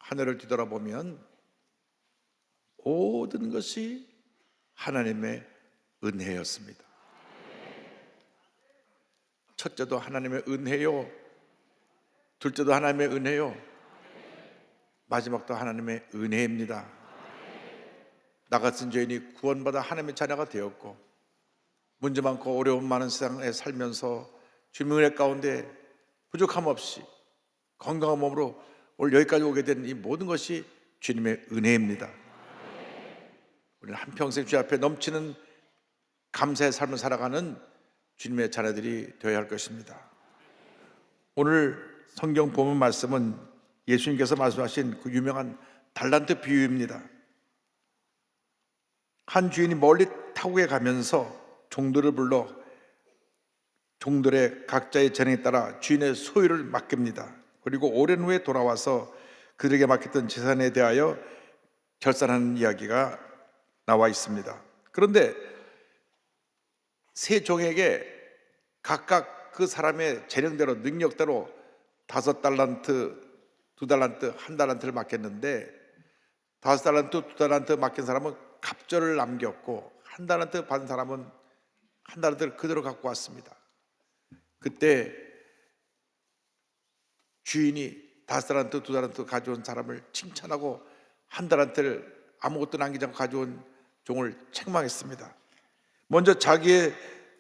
하늘을 뒤돌아보면 모든 것이 하나님의 은혜였습니다. 첫째도 하나님의 은혜요, 둘째도 하나님의 은혜요, 마지막도 하나님의 은혜입니다. 나 같은 죄인이 구원받아 하나님의 자녀가 되었고, 문제 많고 어려움 많은 세상에 살면서 주님의 은혜 가운데 부족함 없이 건강한 몸으로 오늘 여기까지 오게 된 이 모든 것이 주님의 은혜입니다. 우리는 한평생 주 앞에 넘치는 감사의 삶을 살아가는 주님의 자녀들이 되어야 할 것입니다. 오늘 성경 본문 말씀은 예수님께서 말씀하신 그 유명한 달란트 비유입니다. 한 주인이 멀리 타국에 가면서 종들을 불러 종들의 각자의 재능에 따라 주인의 소유를 맡깁니다. 그리고 오랜 후에 돌아와서 그들에게 맡겼던 재산에 대하여 결산하는 이야기가 나와 있습니다. 그런데 세 종에게 각각 그 사람의 재능대로, 능력대로 5달란트, 2달란트, 1달란트를 맡겼는데 5달란트, 2달란트 맡긴 사람은 갑절을 남겼고 1달란트 받은 사람은 1달란트를 그대로 갖고 왔습니다. 그때 주인이 5달란트, 2달란트 가져온 사람을 칭찬하고 1달란트를 아무것도 남기지 않고 가져온 종을 책망했습니다. 먼저 자기의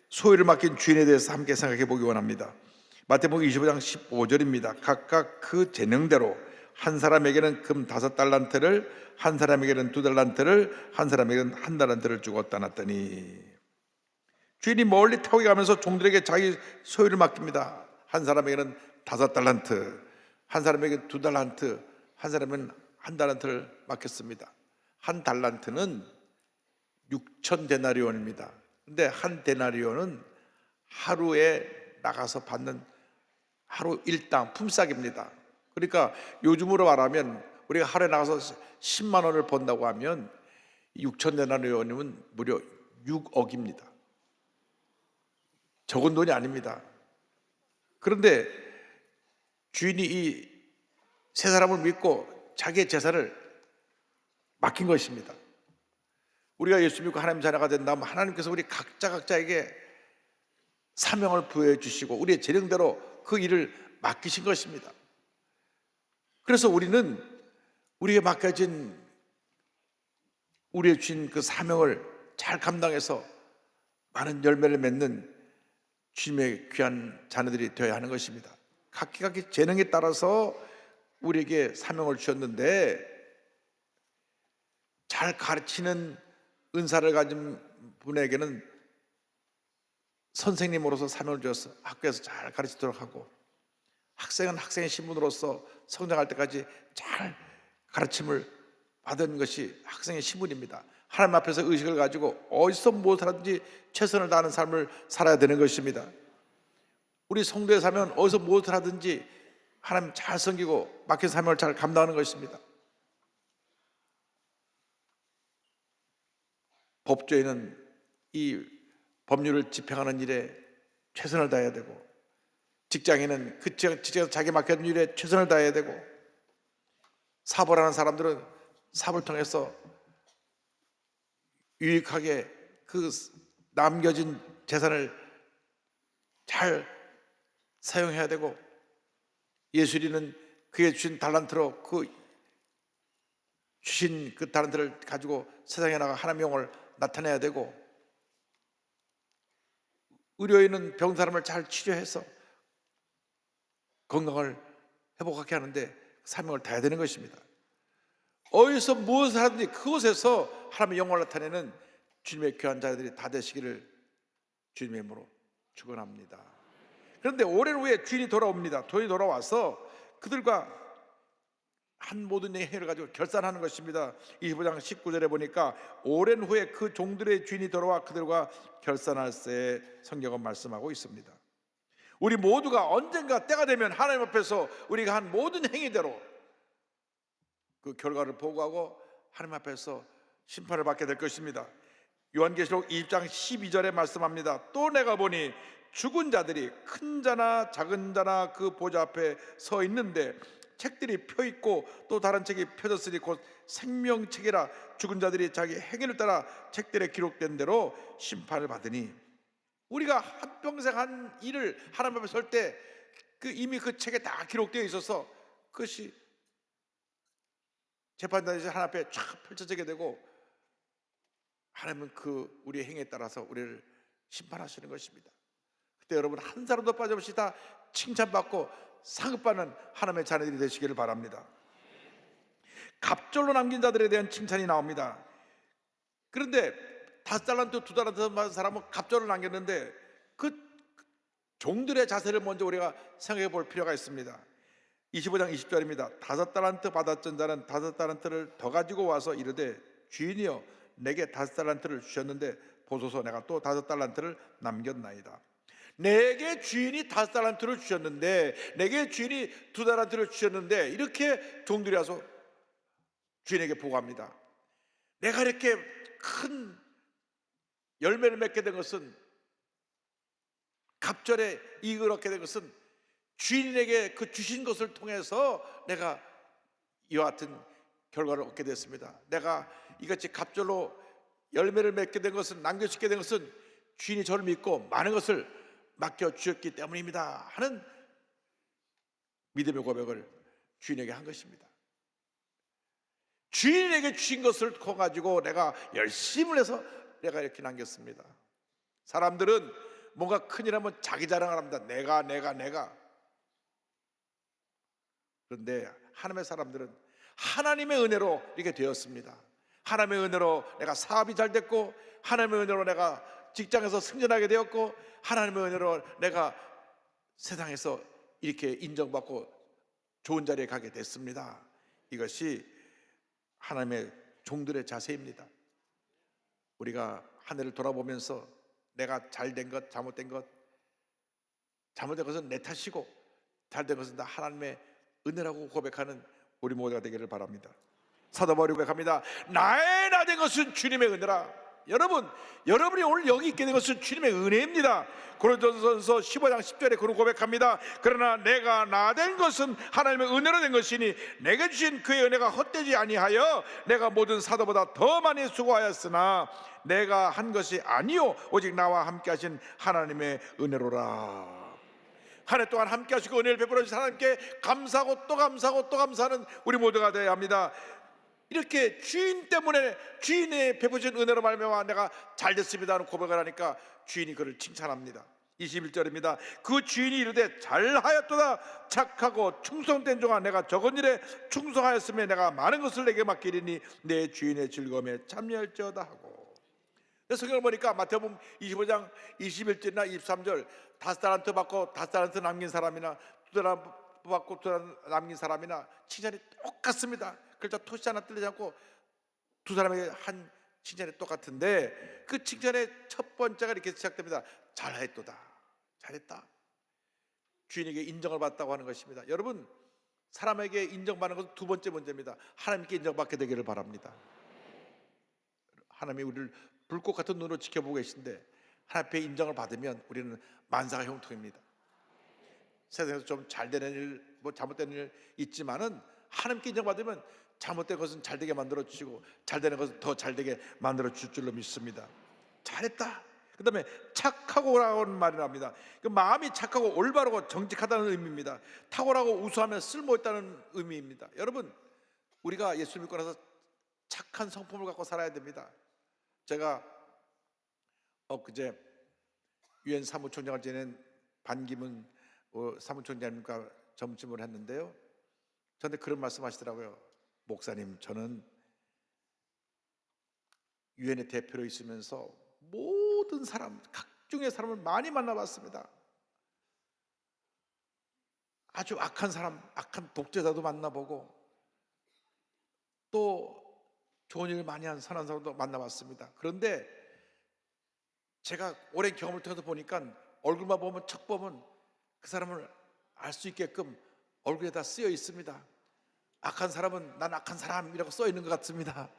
소유를 맡긴 주인에 대해서 함께 생각해 보기 원합니다. 마태복음 25장 15절입니다. 각각 그 재능대로 한 사람에게는 금 5달란트를, 한 사람에게는 2달란트를, 한 사람에게는 1달란트를 주고 떠났더니, 주인이 멀리 타국에 가면서 종들에게 자기 소유를 맡깁니다. 한 사람에게는 5달란트, 한 사람에게는 2달란트, 한 사람은 1달란트를 맡겼습니다. 1달란트는 6,000데나리온입니다. 근데 1데나리온은 하루에 나가서 받는 하루 일당 품삯입니다. 그러니까 요즘으로 말하면 우리가 하루에 나가서 10만 원을 번다고 하면 6,000데나리온이면 무려 6억입니다. 적은 돈이 아닙니다. 그런데 주인이 이 세 사람을 믿고 자기의 재산을 맡긴 것입니다. 우리가 예수 믿고 하나님 자녀가 된다면 하나님께서 우리 각자에게 사명을 부여해 주시고 우리의 재능대로 그 일을 맡기신 것입니다. 그래서 우리는 우리에게 맡겨진, 우리의 주신 그 사명을 잘 감당해서 많은 열매를 맺는 주님의 귀한 자녀들이 되어야 하는 것입니다. 각기 재능에 따라서 우리에게 사명을 주셨는데, 잘 가르치는 은사를 가진 분에게는 선생님으로서 사명을 주어서 학교에서 잘 가르치도록 하고, 학생은 학생의 신분으로서 성장할 때까지 잘 가르침을 받은 것이 학생의 신분입니다. 하나님 앞에서 의식을 가지고 어디서 무엇을 하든지 최선을 다하는 삶을 살아야 되는 것입니다. 우리 성도에 살면 어디서 무엇을 하든지 하나님 잘 섬기고 맡긴 사명을 잘 감당하는 것입니다. 법조인은 이 법률을 집행하는 일에 최선을 다해야 되고, 직장인은 그 직장에서 자기 맡겨진 일에 최선을 다해야 되고, 사업을 하는 사람들은 사업을 통해서 유익하게 그 남겨진 재산을 잘 사용해야 되고, 예술인은 그에 주신 달란트로 그 주신 그 달란트를 가지고 세상에 나가 하나님의 영을 나타내야 되고, 의료인은 병 사람을 잘 치료해서 건강을 회복하게 하는데 사명을 다해야 되는 것입니다. 어디서 무엇을 하든지 그곳에서 하나님의 영광을 나타내는 주님의 귀한 자들이 다 되시기를 주님의 이름으로 축원합니다. 그런데 오랜 후에 주인이 돌아옵니다. 주인이 돌아와서 그들과 한 모든 행위를 가지고 결산하는 것입니다. 25장 19절에 보니까 오랜 후에 그 종들의 주인이 돌아와 그들과 결산할세 성경은 말씀하고 있습니다. 우리 모두가 언젠가 때가 되면 하나님 앞에서 우리가 한 모든 행위대로 그 결과를 보고하고 하나님 앞에서 심판을 받게 될 것입니다. 요한계시록 20장 12절에 말씀합니다. 또 내가 보니 죽은 자들이 큰 자나 작은 자나 그 보좌 앞에 서 있는데 책들이 펴 있고 또 다른 책이 펴졌으니 곧 생명책이라 죽은 자들이 자기 행위를 따라 책들에 기록된 대로 심판을 받으니, 우리가 한평생 한 일을 하나님 앞에 설 때 이미 그 책에 다 기록되어 있어서 그것이 재판단에서 하나님 앞에 쫙 펼쳐지게 되고, 하나님은 우리의 행위에 따라서 우리를 심판하시는 것입니다. 그때 여러분 한 사람도 빠짐없이 다 칭찬받고 상급받는 하나님의 자녀들이 되시기를 바랍니다. 갑절로 남긴 자들에 대한 칭찬이 나옵니다. 그런데 5달란트, 2달란트 받은 사람은 갑절로 남겼는데 그 종들의 자세를 먼저 우리가 생각해 볼 필요가 있습니다. 25장 20절입니다. 5달란트 받았던 자는 5달란트를 더 가지고 와서 이르되 주인이여 내게 5달란트를 주셨는데 보소서 내가 또 5달란트를 남겼나이다. 내게 주인이 5달란트를 주셨는데, 내게 주인이 2달란트를 주셨는데, 이렇게 종들이 와서 주인에게 보고합니다. 내가 이렇게 큰 열매를 맺게 된 것은, 갑절에 이익을 얻게 된 것은 주인에게 그 주신 것을 통해서 내가 이와 같은 결과를 얻게 됐습니다. 내가 이같이 갑절로 열매를 맺게 된 것은, 남겨주게 된 것은 주인이 저를 믿고 많은 것을 맡겨주셨기 때문입니다 하는 믿음의 고백을 주인에게 한 것입니다. 주인에게 주신 것을 커가지고 내가 열심을 해서 내가 이렇게 남겼습니다. 사람들은 뭔가 큰일 하면 자기 자랑을 합니다. 내가. 그런데 하나님의 사람들은 하나님의 은혜로 이렇게 되었습니다. 하나님의 은혜로 내가 사업이 잘 됐고, 하나님의 은혜로 내가 직장에서 승진하게 되었고, 하나님의 은혜로 내가 세상에서 이렇게 인정받고 좋은 자리에 가게 됐습니다. 이것이 하나님의 종들의 자세입니다. 우리가 한 해를 돌아보면서 내가 잘된 것, 잘못된 것은 내 탓이고 잘된 것은 다 하나님의 은혜라고 고백하는 우리 모두가 되기를 바랍니다. 사도 바울이 고백합니다. 나의 나된 것은 주님의 은혜라. 여러분이 오늘 여기 있게 된 것은 주님의 은혜입니다. 고린도전서 15장 10절에 그런 고백합니다. 그러나 내가 나된 것은 하나님의 은혜로 된 것이니 내게 주신 그의 은혜가 헛되지 아니하여 내가 모든 사도보다 더 많이 수고하였으나 내가 한 것이 아니요 오직 나와 함께 하신 하나님의 은혜로라. 한 해 동안 함께 하시고 은혜를 베풀어 주신 하나님께 감사하고 또 감사하고 또 감사하는 우리 모두가 되어야 합니다. 이렇게 주인 때문에, 주인의 베푸신 은혜로 말미암아 내가 잘 됐습니다 하는 고백을 하니까 주인이 그를 칭찬합니다. 21절입니다. 그 주인이 이르되 잘하였도다 착하고 충성된 종아, 내가 적은 일에 충성하였으며 내가 많은 것을 내게 맡기리니 내 주인의 즐거움에 참여할지어다 하고. 성경을 보니까 마태복음 25장 21절이나 23절 5달란트 받고 5달란트 남긴 사람이나 2달란트 받고 2달란트 남긴 사람이나 칭찬이 똑같습니다. 글자 토시 하나 틀리지 않고 두 사람에게 한 칭찬이 똑같은데, 그 칭찬의 첫 번째가 이렇게 시작됩니다. 잘했도다, 잘했다. 주인에게 인정을 받았다고 하는 것입니다. 여러분, 사람에게 인정받는 것은 두 번째 문제입니다. 하나님께 인정받게 되기를 바랍니다. 하나님이 우리를 불꽃 같은 눈으로 지켜보고 계신데 하나님 앞에 인정을 받으면 우리는 만사가 형통입니다. 세상에서 좀 잘되는 일, 잘못되는 일 있지만은 하나님께 인정받으면 잘못된 것은 잘되게 만들어 주시고 잘되는 것은 더 잘되게 만들어 줄 줄로 믿습니다. 잘했다. 그 다음에 착하고라고 하는 말이 납니다. 그 마음이 착하고 올바르고 정직하다는 의미입니다. 탁월하고 우수하면 쓸모있다는 의미입니다. 여러분, 우리가 예수 믿고 나서 착한 성품을 갖고 살아야 됩니다. 제가 엊그제 유엔 사무총장을 지낸 반기문 사무총장님과 점심을 했는데요, 저한테 그런 말씀 하시더라고요. 목사님, 저는 유엔의 대표로 있으면서 모든 사람, 각종의 사람을 많이 만나봤습니다. 아주 악한 사람, 악한 독재자도 만나보고 또 좋은 일을 많이 한 선한 사람도 만나봤습니다. 그런데 제가 오랜 경험을 통해서 보니까 얼굴만 보면, 척 보면 그 사람을 알 수 있게끔 얼굴에 다 쓰여 있습니다. 악한 사람은 난 악한 사람이라고 써 있는 것 같습니다.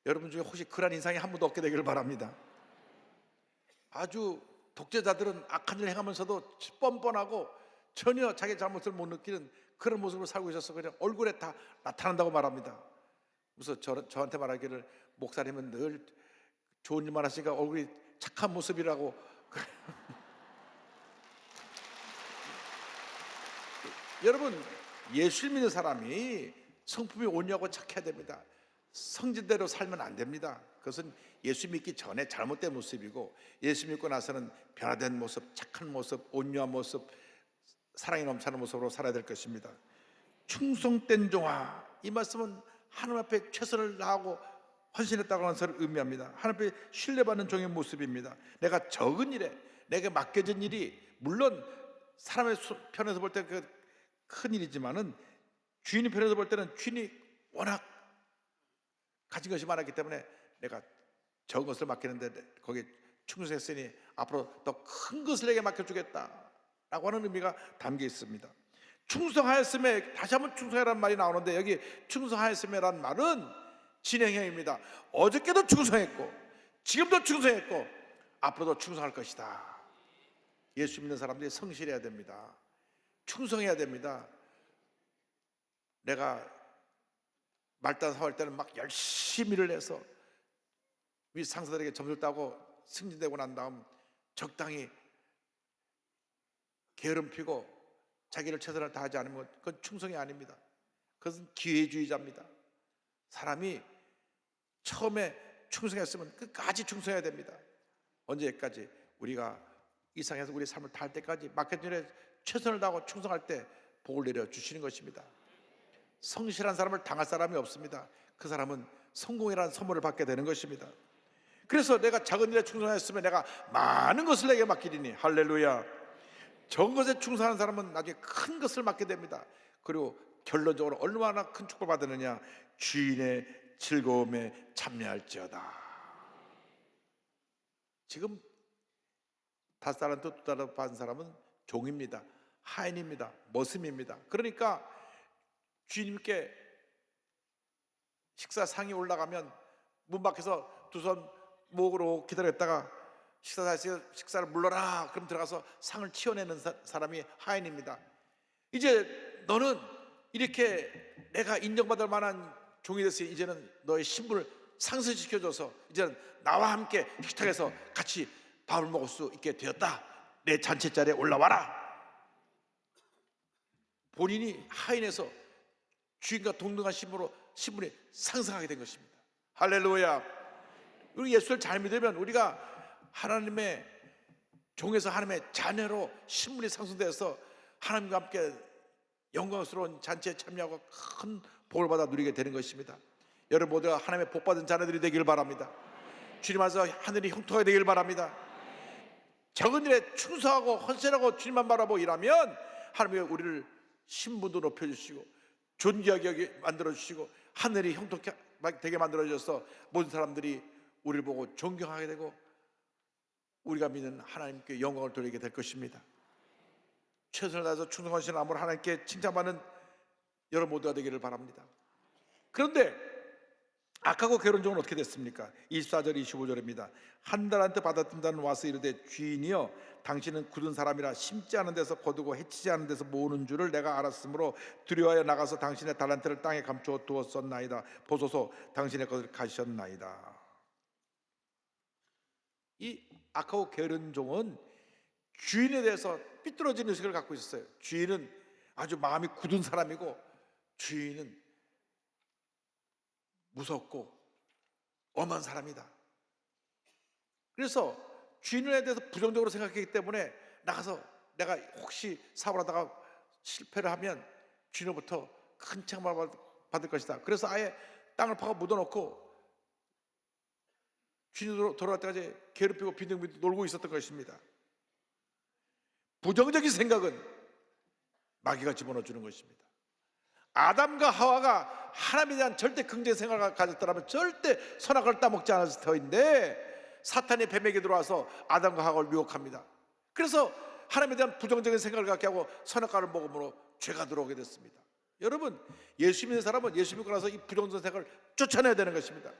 여러분 중에 혹시 그런 인상이 한 번도 없게 되기를 바랍니다. 아주 독재자들은 악한 일을 행하면서도 뻔뻔하고 전혀 자기 잘못을 못 느끼는 그런 모습으로 살고 있어서 그냥 얼굴에 다 나타난다고 말합니다. 그래서 저한테 말하기를 목사님은 늘 좋은 일만 하시니까 얼굴이 착한 모습이라고. 여러분, 예수 믿는 사람이 성품이 온유하고 착해야 됩니다. 성질대로 살면 안 됩니다. 그것은 예수 믿기 전에 잘못된 모습이고, 예수 믿고 나서는 변화된 모습, 착한 모습, 온유한 모습, 사랑이 넘치는 모습으로 살아야 될 것입니다. 충성된 종아, 이 말씀은 하나님 앞에 최선을 다하고 헌신했다고 하는 것을 의미합니다. 하나님 앞에 신뢰받는 종의 모습입니다. 내가 적은 일에 내게 맡겨진 일이 물론 사람의 편에서 볼 때 큰 일이지만은 주인의 편에서 볼 때는 주인이 워낙 가진 것이 많았기 때문에 내가 적은 것을 맡기는데 거기에 충성했으니 앞으로 더 큰 것을 내게 맡겨주겠다 라고 하는 의미가 담겨 있습니다. 충성하였음에, 다시 한번 충성하라는 말이 나오는데, 여기 충성하였음에란 말은 진행형입니다. 어저께도 충성했고 지금도 충성했고 앞으로도 충성할 것이다. 예수 믿는 사람들이 성실해야 됩니다. 충성해야 됩니다. 내가 말단 사할 때는 막 열심히 일을 해서 위 상사들에게 점수를 따고 승진되고 난 다음 적당히 게으름 피고 자기를 최선을 다하지 않으면 그건 충성이 아닙니다. 그것은 기회주의자입니다. 사람이 처음에 충성했으면 끝까지 충성해야 됩니다. 언제까지? 우리가 이 세상에서 우리 삶을 다할 때까지 맡겨진 일에 최선을 다하고 충성할 때 복을 내려주시는 것입니다. 성실한 사람을 당할 사람이 없습니다. 그 사람은 성공이라는 선물을 받게 되는 것입니다. 그래서 내가 작은 일에 충성했으면 내가 많은 것을 내게 맡기리니, 할렐루야. 적은 것에 충성하는 사람은 나중에 큰 것을 맡게 됩니다. 그리고 결론적으로 얼마나 큰 축복을 받느냐, 주인의 즐거움에 참여할지어다. 지금 5달란트 2달란트 받은 사람은 종입니다. 하인입니다. 머슴입니다. 그러니까 주인님께 식사상이 올라가면 문 밖에서 두 손 목으로 기다렸다가 식사를 물러라 그럼 들어가서 상을 치워내는 사람이 하인입니다. 이제 너는 이렇게 내가 인정받을 만한 종이 됐으니 이제는 너의 신분을 상승시켜줘서 이제는 나와 함께 식탁에서 같이 밥을 먹을 수 있게 되었다. 내 잔치 자리에 올라와라. 본인이 하인에서 주인과 동등한 신분이 상승하게 된 것입니다. 할렐루야. 우리 예수를 잘 믿으면 우리가 하나님의 종에서 하나님의 자녀로 신분이 상승되어서 하나님과 함께 영광스러운 잔치에 참여하고 큰 복을 받아 누리게 되는 것입니다. 여러분 모두가 하나님의 복받은 자녀들이 되길 바랍니다. 주님 안에서 하늘이 형통하게 되길 바랍니다. 적은 일에 충성하고 헌신하고 주님만 바라보고 일하면 하나님이 우리를 신분도 높여주시고 존귀하게 만들어주시고 하늘이 형통하게 되게 만들어주셔서 모든 사람들이 우리를 보고 존경하게 되고 우리가 믿는 하나님께 영광을 돌리게 될 것입니다. 최선을 다해서 충성하신 암으로 하나님께 칭찬받는 여러분 모두가 되기를 바랍니다. 그런데 악하고 게으른 종은 어떻게 됐습니까? 24절 25절입니다. 한 달란트 받았던 자는 와서 이르되 주인이여 당신은 굳은 사람이라 심지 않은 데서 거두고 해치지 않은 데서 모으는 줄을 내가 알았으므로 두려워하여 나가서 당신의 달란트를 땅에 감추어 두었었나이다. 보소서 당신의 것을 가셨나이다. 이 악하고 게으른 종은 주인에 대해서 삐뚤어진 의식을 갖고 있었어요. 주인은 아주 마음이 굳은 사람이고 주인은 무섭고 엄한 사람이다. 그래서 주인에 대해서 부정적으로 생각했기 때문에 나가서 내가 혹시 사업을 하다가 실패를 하면 주인으로부터 큰 책망을 받을 것이다. 그래서 아예 땅을 파고 묻어놓고 주인으로 돌아갈 때까지 괴롭히고 빈둥빈둥 놀고 있었던 것입니다. 부정적인 생각은 마귀가 집어넣어 주는 것입니다. 아담과 하와가 하나님에 대한 절대 긍정 생각을 가졌더라면 절대 선악을 따먹지 않았을 터인데 사탄이 뱀에게 들어와서 아담과 하와를 유혹합니다. 그래서 하나님에 대한 부정적인 생각을 갖게 하고 선악과를 먹음으로 죄가 들어오게 됐습니다. 여러분 예수 믿는 사람은 예수 믿고 나서 이 부정적인 생각을 쫓아내야 되는 것입니다.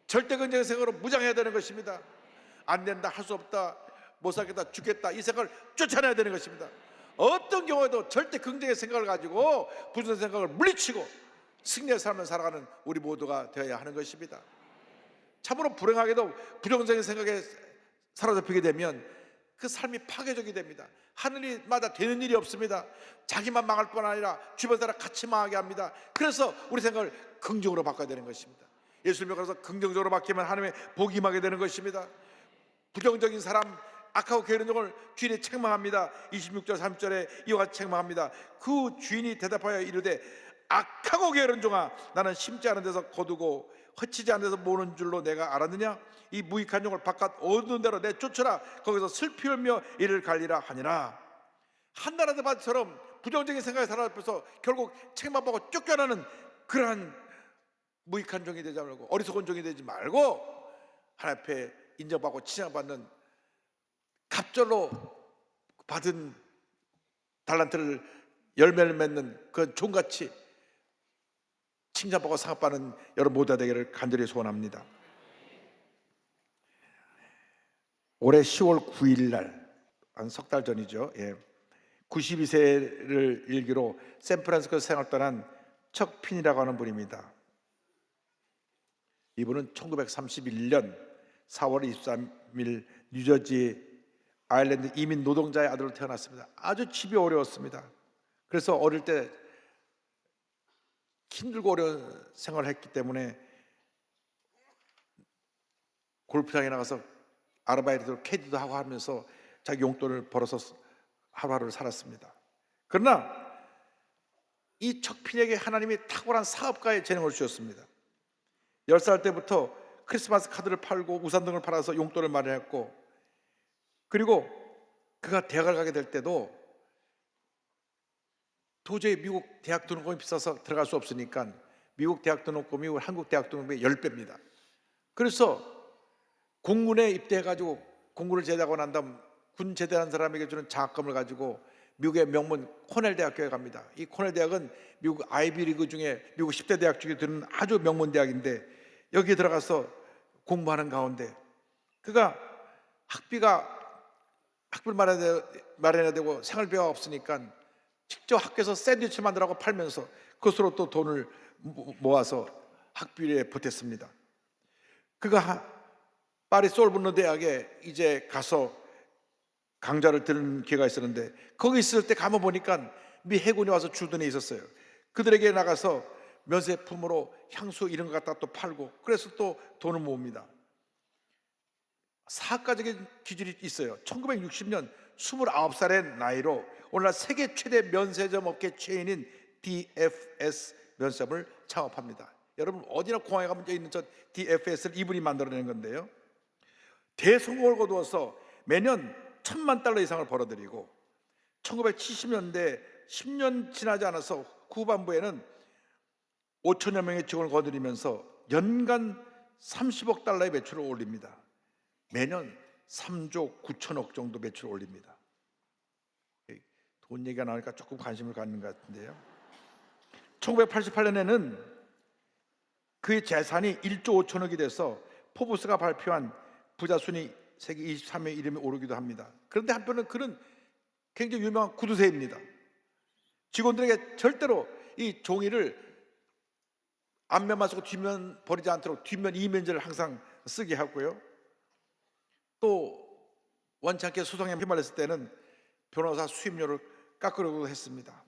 절대 긍정의 생각으로 무장해야 되는 것입니다. 안 된다, 할 수 없다, 못 살겠다, 죽겠다 이 생각을 쫓아내야 되는 것입니다. 어떤 경우에도 절대 긍정의 생각을 가지고 부정의 생각을 물리치고 승리의 삶을 살아가는 우리 모두가 되어야 하는 것입니다. 참으로 불행하게도 부정적인 생각에 사로잡히게 되면 그 삶이 파괴적이 됩니다. 하늘이마다 되는 일이 없습니다. 자기만 망할 뿐 아니라 주변 사람 같이 망하게 합니다. 그래서 우리 생각을 긍정으로 바꿔야 되는 것입니다. 예수님을 믿어서 긍정적으로 바뀌면 하나님의 복이 임하게 되는 것입니다. 부정적인 사람, 악하고 게으른 종을 주인이 책망합니다. 26절 3절에 이와 같이 책망합니다. 그 주인이 대답하여 이르되 악하고 게으른 종아, 나는 심지 않은 데서 거두고 허치지 않은 데서 모는 줄로 내가 알았느냐? 이 무익한 종을 바깥 어두운 데로 내쫓으라. 거기서 슬피 울며 이를 갈리라 하니라. 한나라드 바처럼 부정적인 생각에 사로잡혀서 결국 책망받고 쫓겨나는 그러한 무익한 종이 되지 말고, 어리석은 종이 되지 말고 하나님 앞에 인정받고 칭찬받는 갑절로 받은 달란트를 열매를 맺는 그 종같이 칭찬받고 상업받는 여러분 모두가 되기를 간절히 소원합니다. 올해 10월 9일 날, 한 석 달 전이죠. 92세를 일기로 샌프란시스코 생활 떠난 척 핀이라고 하는 분입니다. 이분은 1931년 4월 23일 뉴저지 아일랜드 이민 노동자의 아들로 태어났습니다. 아주 집이 어려웠습니다. 그래서 어릴 때 힘들고 어려운 생활을 했기 때문에 골프장에 나가서 아르바이트로 캐디도 하고 하면서 자기 용돈을 벌어서 하루하루를 살았습니다. 그러나 이 척핀에게 하나님이 탁월한 사업가의 재능을 주셨습니다. 10살 때부터 크리스마스 카드를 팔고 우산 등을 팔아서 용돈을 마련했고, 그리고 그가 대학을 가게 될 때도 도저히 미국 대학 등록금이 비싸서 들어갈 수 없으니까 미국 대학 등록금이 한국 대학 등록금의 10배입니다. 그래서 공군에 입대해가지고 공군을 제대하고 난 다음 군 제대한 사람에게 주는 장학금을 가지고 미국의 명문 코넬 대학교에 갑니다. 이 코넬 대학은 미국 아이비리그 중에 미국 10대 대학 중에 드는 아주 명문 대학인데, 여기에 들어가서 공부하는 가운데 그가 학비를 마련해야 되고 생활비가 없으니까 직접 학교에서 샌드위치 만들라고 팔면서 그것으로 또 돈을 모아서 학비에 보탰습니다. 그가 파리 솔보르 대학에 이제 가서 강좌를 듣는 기회가 있었는데, 거기 있을 때 가면 보니까 미 해군이 와서 주둔해 있었어요. 그들에게 나가서 면세품으로 향수 이런 거 갖다 또 팔고, 그래서 또 돈을 모읍니다. 사학가적인 기질이 있어요. 1960년 29살의 나이로 오늘날 세계 최대 면세점 업계 체인인 DFS 면세점을 창업합니다. 여러분 어디나 공항에 가면 있는 저 DFS를 이분이 만들어낸 건데요, 대성공을 거두어서 매년 $10,000,000 이상을 벌어들이고 1970년대 10년 지나지 않아서 후반부에는 5천여 명의 직원을 거두면서 연간 $30억 매출을 올립니다. 매년 3조 9천억 정도 매출을 올립니다. 돈 얘기가 나오니까 조금 관심을 갖는 것 같은데요, 1988년에는 그의 재산이 1조 5천억이 돼서 포브스가 발표한 부자 순위 세계 23위 이름이 오르기도 합니다. 그런데 한편은 그는 굉장히 유명한 구두쇠입니다. 직원들에게 절대로 이 종이를 앞면만 쓰고 뒷면 버리지 않도록 뒷면 이면지를 항상 쓰게 하고요, 또 원치 않게 소송에 휘말렸을 때는 변호사 수임료를 깎으려고 했습니다.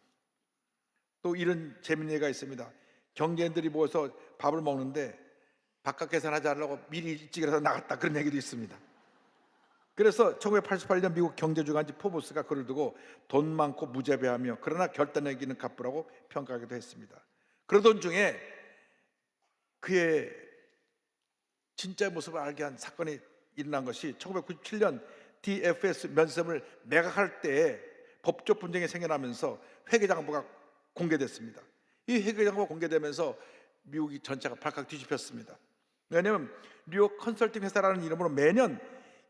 또 이런 재밌는 얘기가 있습니다. 경제인들이 모여서 밥을 먹는데 바깥 계산하지 않으려고 미리 일찍 일어나서 나갔다, 그런 얘기도 있습니다. 그래서 1988년 미국 경제주간지 포브스가 그를 두고 돈 많고 무자비하며 그러나 결단력 있는 갑부라고 평가하기도 했습니다. 그러던 중에 그의 진짜 모습을 알게 한 사건이 일어난 것이 1997년 DFS 면세점을 매각할 때에 법적 분쟁이 생겨나면서 회계장부가 공개됐습니다. 이 회계장부가 공개되면서 미국이 전체가 발칵 뒤집혔습니다. 왜냐하면 뉴욕 컨설팅 회사라는 이름으로 매년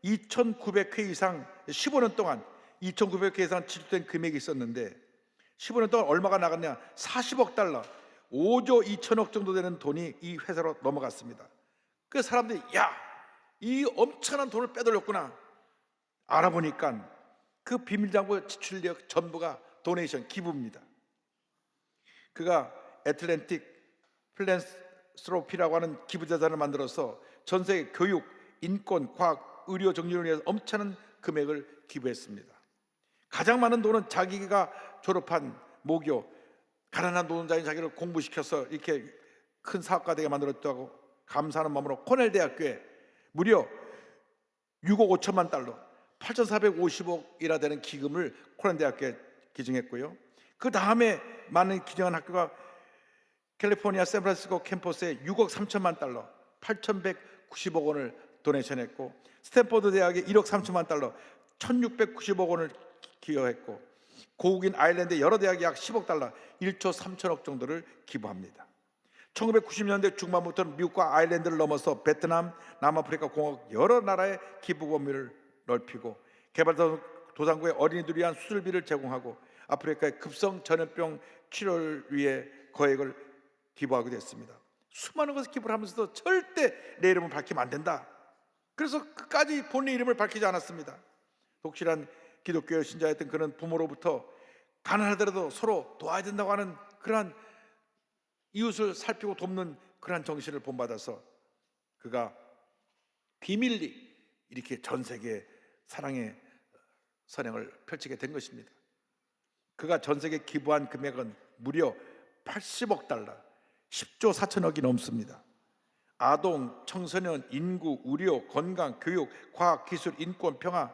2,900회 이상 15년 동안 2,900회 이상 지출된 금액이 있었는데 15년 동안 얼마가 나갔냐? $40억, 5조 2천억 정도 되는 돈이 이 회사로 넘어갔습니다. 그 사람들이 야, 이 엄청난 돈을 빼돌렸구나. 알아보니까 그 비밀장부 지출력 전부가 도네이션, 기부입니다. 그가 애틀랜틱 필랜스로피라고 하는 기부재단을 만들어서 전 세계 교육, 인권, 과학, 의료 정신을 위해서 엄청난 금액을 기부했습니다. 가장 많은 돈은 자기가 졸업한 모교, 가난한 노동자인 자기를 공부시켜서 이렇게 큰 사업가 되게 만들었다고 감사하는 마음으로 코넬 대학교에 무려 6억 5천만 달러, 8,450억이나 되는 기금을 코넬 대학교에 기증했고요. 그 다음에 많은 기증한 학교가 캘리포니아 샌프란시스코 캠퍼스에 6억 3천만 달러, 8,190억 원을 도네이션했고, 스탠포드 대학에 1억 3천만 달러, 1,690억 원을 기여했고, 고국인 아일랜드 여러 대학에 약 10억 달러, 1조 3천억 정도를 기부합니다. 1990년대 중반부터는 미국과 아일랜드를 넘어서 베트남, 남아프리카 공화국 여러 나라의 기부 범위를 넓히고, 개발도상국의 어린이들을 위한 수술비를 제공하고, 아프리카의 급성 전염병 치료를 위해 거액을 기부하게 됐습니다. 수많은 것을 기부를 하면서도 절대 내 이름을 밝히면 안 된다. 그래서 끝까지 본인의 이름을 밝히지 않았습니다. 독실한 기독교 신자였던 그는 부모로부터 가난하더라도 서로 도와야 된다고 하는 그러한 이웃을 살피고 돕는 그러한 정신을 본받아서 그가 비밀리 이렇게 전 세계에 사랑의 선행을 펼치게 된 것입니다. 그가 전 세계에 기부한 금액은 무려 80억 달러, 10조 4천억이 넘습니다. 아동, 청소년, 인구, 의료, 건강, 교육, 과학, 기술, 인권, 평화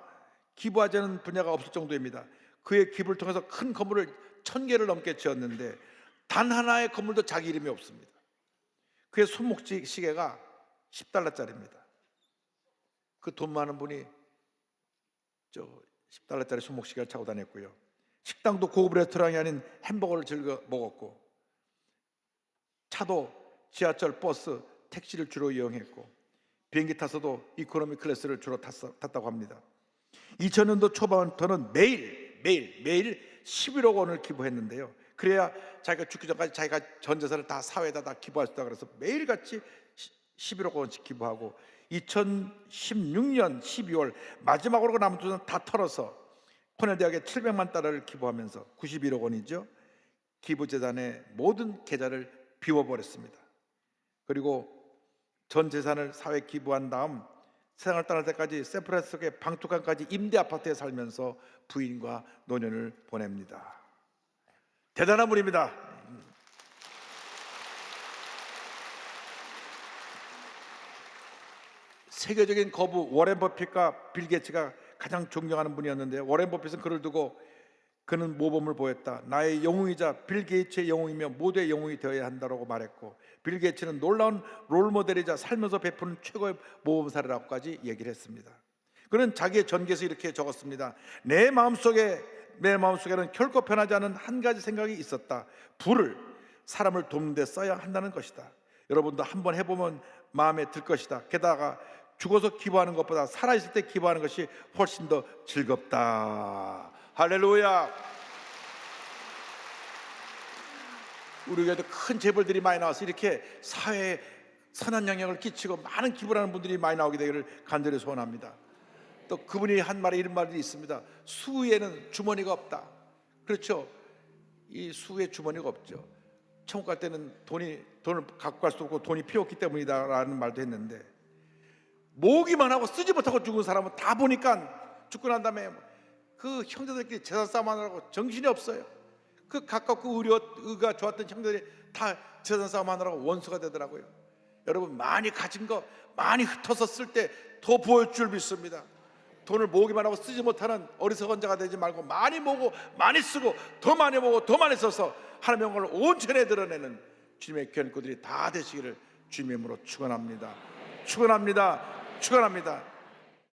기부하지 않은 분야가 없을 정도입니다. 그의 기부를 통해서 큰 건물을 1,000개를 넘게 지었는데 단 하나의 건물도 자기 이름이 없습니다. 그의 손목지 시계가 10달러짜리입니다. 그 돈 많은 분이 10달러짜리 손목시계를 차고 다녔고요. 식당도 고급 레스토랑이 아닌 햄버거를 즐겨 먹었고, 차도 지하철, 버스, 택시를 주로 이용했고, 비행기 타서도 이코노미 클래스를 주로 탔다고 합니다. 2000년도 초반부터는 매일 11억 원을 기부했는데요. 그래야 자기가 죽기 전까지 자기가 전 재산을 다 사회에다 다 기부할 수 있다 그래서 매일같이 11억 원씩 기부하고, 2016년 12월 마지막으로 남은 돈은 다 털어서 코넬 대학에 700만 달러를 기부하면서 91억 원이죠. 기부재단의 모든 계좌를 비워버렸습니다. 그리고 전 재산을 사회에 기부한 다음 세상을 떠날 때까지 샌프란시스코의 방투칸까지 임대 아파트에 살면서 부인과 노년을 보냅니다. 대단한 분입니다. 세계적인 거부 워렌 버핏과 빌 게이츠가 가장 존경하는 분이었는데, 워렌 버핏은 그를 두고 그는 모범을 보였다. 나의 영웅이자 빌 게이츠의 영웅이며 모두의 영웅이 되어야 한다고 말했고, 빌 게이츠는 놀라운 롤모델이자 살면서 베푸는 최고의 모범 사례라고까지 얘기를 했습니다. 그는 자기의 전기에서 이렇게 적었습니다. 내 마음속에는 결코 변하지 않은 한 가지 생각이 있었다. 불을 사람을 돕는 데 써야 한다는 것이다. 여러분도 한번 해보면 마음에 들 것이다. 게다가 죽어서 기부하는 것보다 살아있을 때 기부하는 것이 훨씬 더 즐겁다. 할렐루야. 우리 교회도 큰 재벌들이 많이 나와서 이렇게 사회에 선한 영향을 끼치고 많은 기부를 하는 분들이 많이 나오게 되기를 간절히 소원합니다. 또 그분이 한 말에 이런 말이 있습니다. 수에는 주머니가 없다. 그렇죠. 이 수에 주머니가 없죠. 천국 갈 때는 돈을 갖고 갈 수 없고 돈이 필요 없기 때문이다 라는 말도 했는데, 모으기만 하고 쓰지 못하고 죽은 사람은 다 보니까 죽고 난 다음에 그 형제들끼리 재산 싸움 하느라고 정신이 없어요. 그 가깝고 의가 좋았던 형제들이 다 재산 싸움 하느라고 원수가 되더라고요. 여러분, 많이 가진 거 많이 흩어서 쓸 때 더 보일 줄 믿습니다. 돈을 모으기만 하고 쓰지 못하는 어리석은 자가 되지 말고 많이 모으고 많이 쓰고 더 많이 모으고 더 많이 써서 하나님의 영광을 온전히 드러내는 주님의 귀한 것들이 다 되시기를 주님의 이름으로 축원합니다. 축원합니다. 축원합니다.